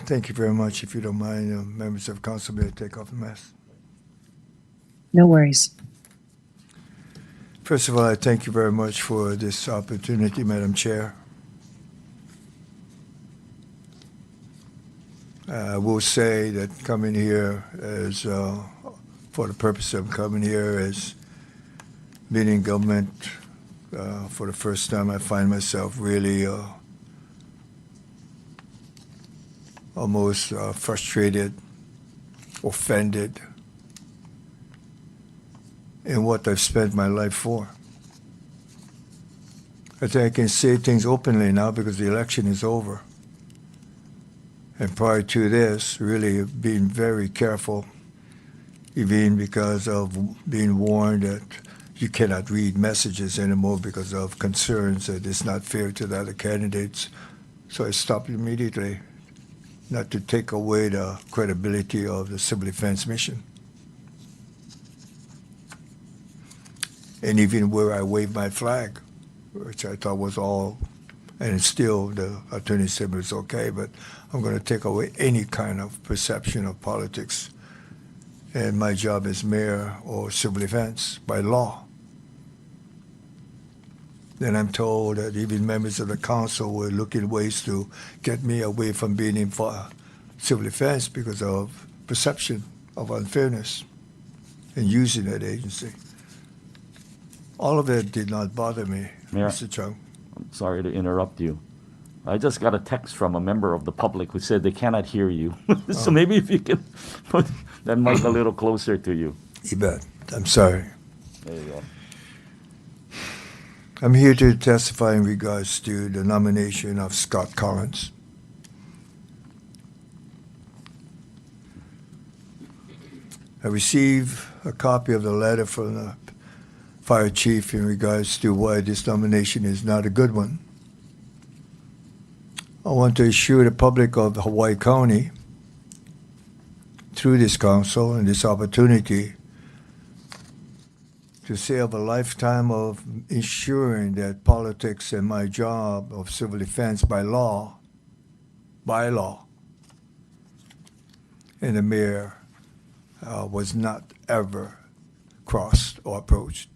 Thank you very much. If you don't mind, members of council, may I take off the mask? No worries. First of all, I thank you very much for this opportunity, Madam Chair. I will say that coming here is, for the purpose of coming here as being in government for the first time, I find myself really almost frustrated, offended in what I've spent my life for. I think I can say things openly now because the election is over. And prior to this, really being very careful, even because of being warned that you cannot read messages anymore because of concerns that it's not fair to the other candidates. So I stopped immediately, not to take away the credibility of the civil defense mission. And even where I waved my flag, which I thought was all, and still the attorney said it's okay, but I'm going to take away any kind of perception of politics and my job as mayor or civil defense by law. Then I'm told that even members of the council were looking ways to get me away from being in civil defense because of perception of unfairness and using that agency. All of that did not bother me, Mayor, Mr. Chung. I'm sorry to interrupt you. I just got a text from a member of the public who said they cannot hear you. So maybe if you can put that mic a little closer to you. You bet. I'm sorry. There you go. I'm here to testify in regards to the nomination of Scott Collins. I received a copy of the letter from the fire chief in regards to why this nomination is not a good one. I want to assure the public of Hawaii County, through this council and this opportunity, to save a lifetime of ensuring that politics and my job of civil defense by law, and the mayor was not ever crossed or approached.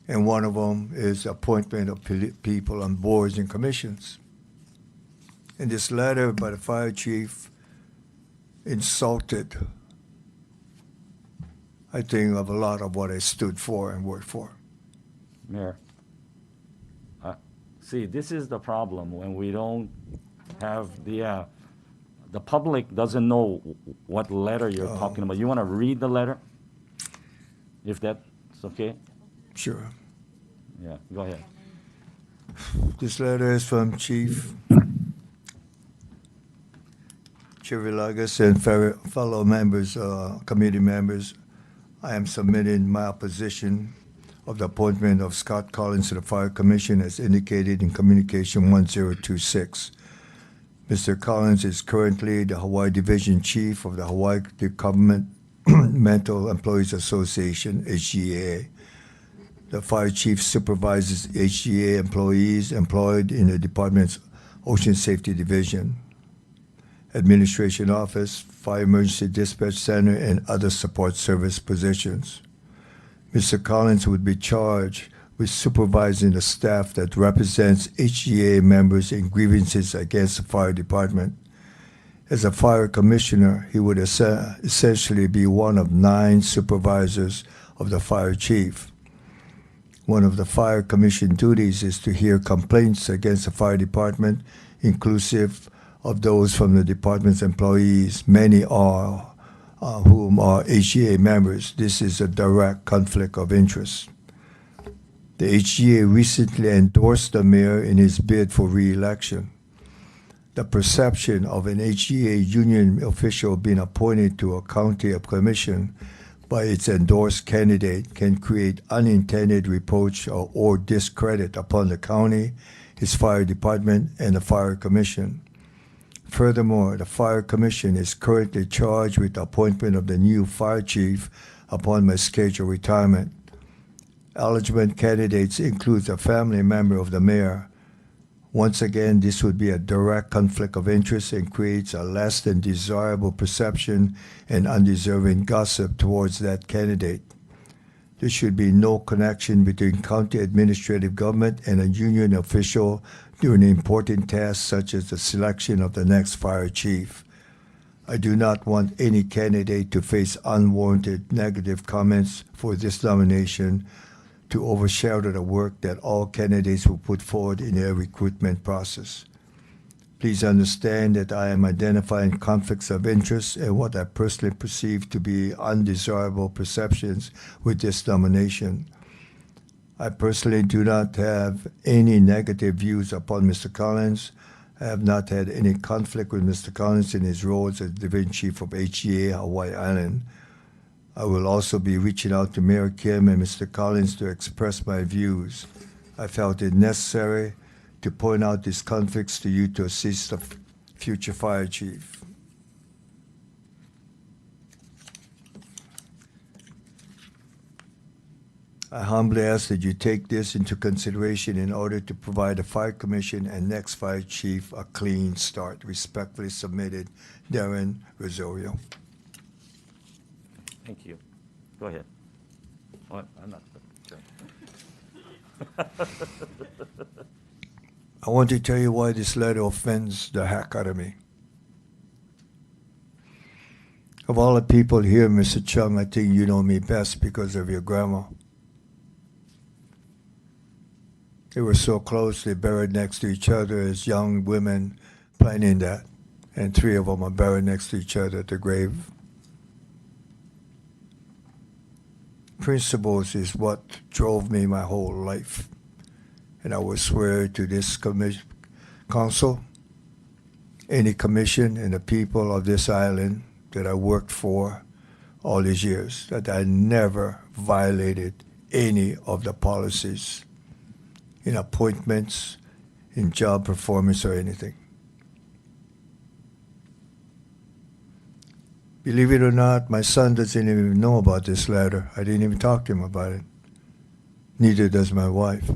And one of them is appointment of people on boards and commissions. And this letter by the fire chief insulted, I think, of a lot of what I stood for and worked for. Mayor, see, this is the problem when we don't have the public doesn't know what letter you're talking about. You want to read the letter? If that's okay? Sure. Yeah, go ahead. This letter is from Chief Chirilagas and fellow members, committee members. I am submitting my opposition of the appointment of Scott Collins to the Fire Commission as indicated in Communication 1026. Mr. Collins is currently the Hawaii Division Chief of the Hawaii Governmental Employees Association, HGA. The fire chief supervises HGA employees employed in the department's Ocean Safety Division, Administration Office, Fire Emergency Dispatch Center, and other support service positions. Mr. Collins would be charged with supervising the staff that represents HGA members in grievances against the fire department. As a fire commissioner, he would essentially be one of 9 supervisors of the fire chief. One of the fire commission duties is to hear complaints against the fire department, inclusive of those from the department's employees, many are whom are HGA members. This is a direct conflict of interest. The HGA recently endorsed the mayor in his bid for re-election. The perception of an HGA union official being appointed to a county commission by its endorsed candidate can create unintended reproach or discredit upon the county, its fire department, and the fire commission. Furthermore, the fire commission is currently charged with the appointment of the new fire chief upon my scheduled retirement. Eligible candidates include a family member of the mayor, Once again, this would be a direct conflict of interest and creates a less than desirable perception and undeserving gossip towards that candidate. There should be no connection between county administrative government and a union official during important tasks such as the selection of the next fire chief. I do not want any candidate to face unwarranted negative comments for this nomination to overshadow the work that all candidates will put forward in their recruitment process. Please understand that I am identifying conflicts of interest and what I personally perceive to be undesirable perceptions with this nomination. I personally do not have any negative views upon Mr. Collins. I have not had any conflict with Mr. Collins in his role as Division Chief of HGA Hawaii Island. I will also be reaching out to Mayor Kim and Mr. Collins to express my views. I felt it necessary to point out these conflicts to you to assist the future fire chief. I humbly ask that you take this into consideration in order to provide the Fire Commission and next fire chief a clean start. Respectfully submitted, Darren Rosario. Thank you. Go ahead. What? I'm not. I want to tell you why this letter offends the heck out of me. Of all the people here, Mr. Chung, I think you know me best because of your grandma. They were so close, they buried next to each other as young women planning that. And three of them are buried next to each other at the grave. Principles is what drove me my whole life. And I will swear to this council, any commission, and the people of this island that I worked for all these years, that I never violated any of the policies in appointments, in job performance, or anything. Believe it or not, my son doesn't even know about this letter. I didn't even talk to him about it. Neither does my wife.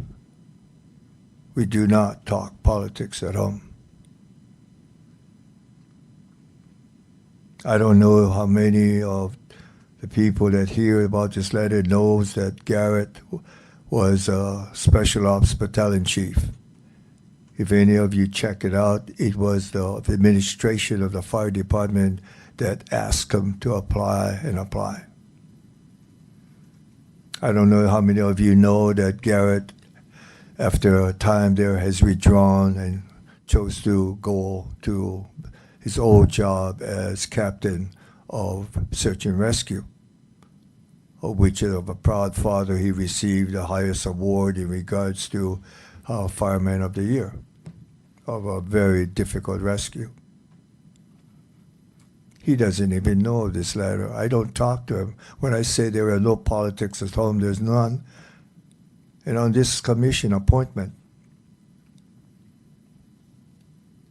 We do not talk politics at home. I don't know how many of the people that hear about this letter knows that Garrett was a Special Ops Battalion Chief. If any of you check it out, it was the administration of the fire department that asked him to apply and apply. I don't know how many of you know that Garrett, after a time there, has withdrawn and chose to go to his old job as captain of search and rescue, of which of a proud father he received the highest award in regards to Fireman of the Year of a very difficult rescue. He doesn't even know of this letter. I don't talk to him. When I say there are no politics at home, there's none. And on this commission appointment,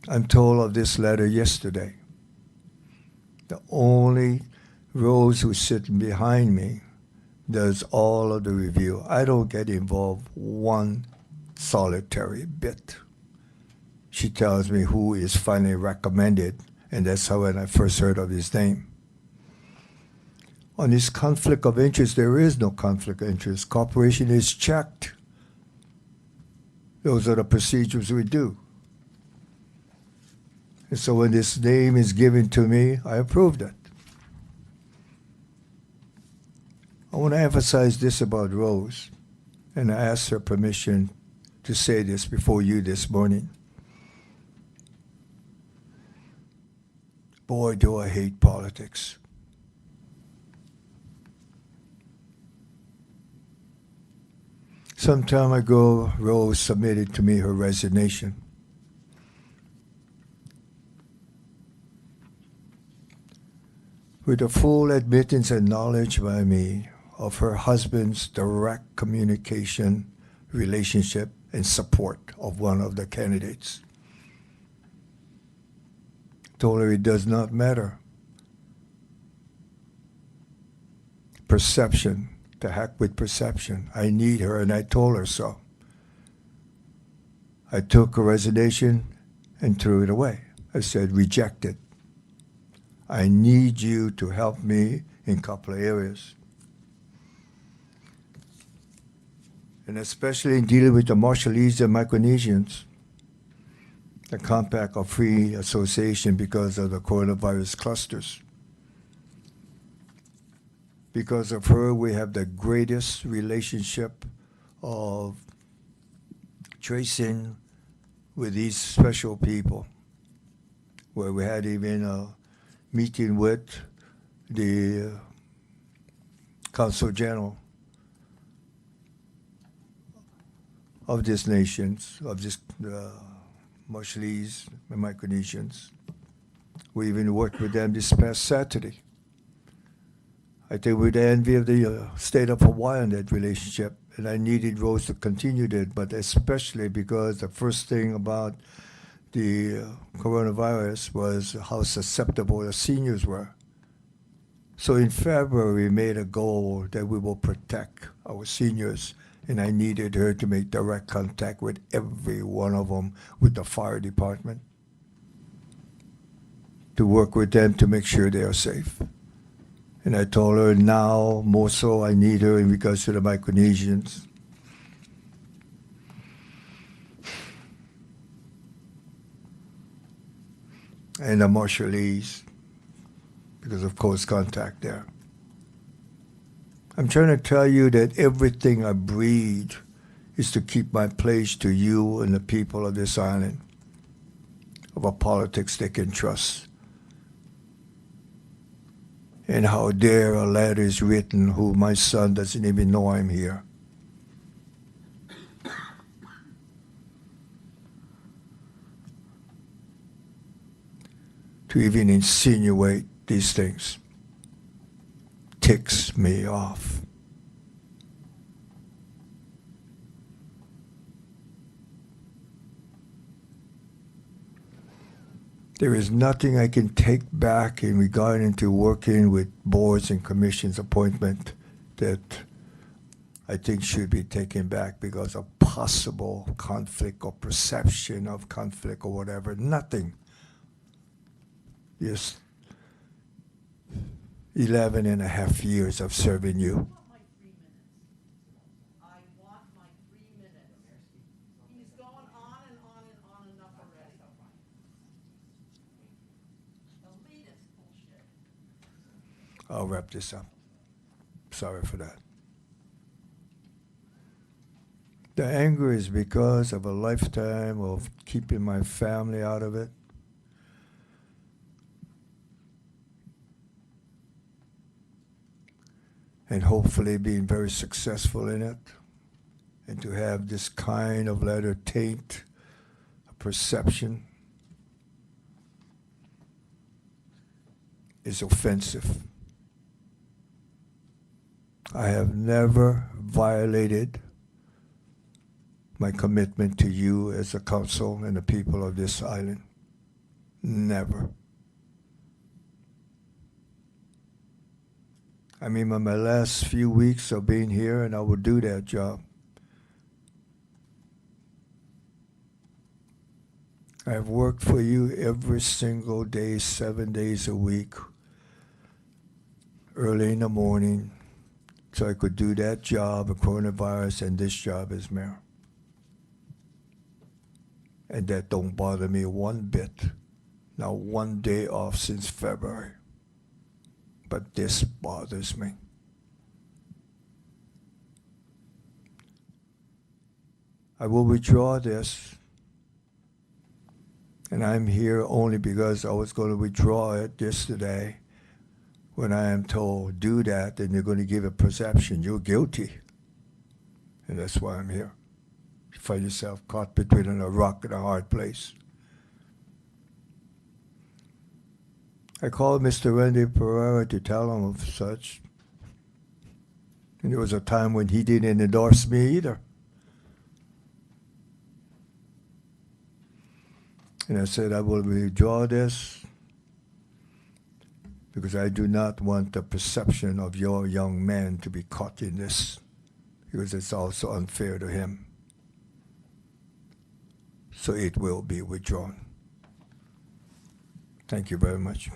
I'm told of this letter yesterday. The only Rose who's sitting behind me does all of the review. I don't get involved one solitary bit. She tells me who is finally recommended, and that's how when I first heard of his name. On this conflict of interest, there is no conflict of interest. Corporation is checked. Those are the procedures we do. And so when this name is given to me, I approved it. I want to emphasize this about Rose, and I asked her permission to say this before you this morning. Boy, do I hate politics. Some time ago, Rose submitted to me her resignation. With the full admittance and knowledge by me of her husband's direct communication, relationship, and support of one of the candidates. Told her it does not matter. Perception, to heck with perception. I need her, and I told her so. I took a resignation and threw it away. I said, reject it. I need you to help me in a couple of areas. And especially in dealing with the Marshallese and Micronesians, the Compact of Free Association because of the coronavirus clusters. Because of her, we have the greatest relationship of tracing with these special people, where we had even a meeting with the Council General of these nations, of this Marshallese and Micronesians. We even worked with them this past Saturday. I think we're the envy of the state of Hawaii in that relationship, and I needed Rose to continue that, but especially because the first thing about the coronavirus was how susceptible the seniors were. So in February, we made a goal that we will protect our seniors, and I needed her to make direct contact with every one of them with the fire department to work with them to make sure they are safe. And I told her now, more so, I need her in regards to the Micronesians. And the Marshallese, because of close contact there. I'm trying to tell you that everything I breathe is to keep my pledge to you and the people of this island of a politics they can trust. And how dare a letter is written who my son doesn't even know I'm here. To even insinuate these things ticks me off. There is nothing I can take back in regarding to working with boards and commissions appointment that I think should be taken back because of possible conflict or perception of conflict or whatever. Nothing. Just 11 and a half years of serving you. I want my 3 minutes. He's going on and on and on enough already. Elitist bullshit. I'll wrap this up. Sorry for that. The anger is because of a lifetime of keeping my family out of it. And hopefully being very successful in it. And to have this kind of letter taint a perception is offensive. I have never violated my commitment to you as a council and the people of this island. Never. I mean, in my last few weeks of being here, and I will do that job. I've worked for you every single day, 7 days a week, early in the morning, so I could do that job of coronavirus and this job as mayor. And that don't bother me one bit. Not one day off since February. But this bothers me. I will withdraw this. And I'm here only because I was going to withdraw it yesterday when I am told, do that, and you're going to give a perception. You're guilty. And that's why I'm here. You find yourself caught between a rock and a hard place. I called Mr. Randy Pereira to tell him of such. And there was a time when he didn't endorse me either. And I said, I will withdraw this because I do not want the perception of your young man to be caught in this, because it's also unfair to him. So it will be withdrawn. Thank you very much.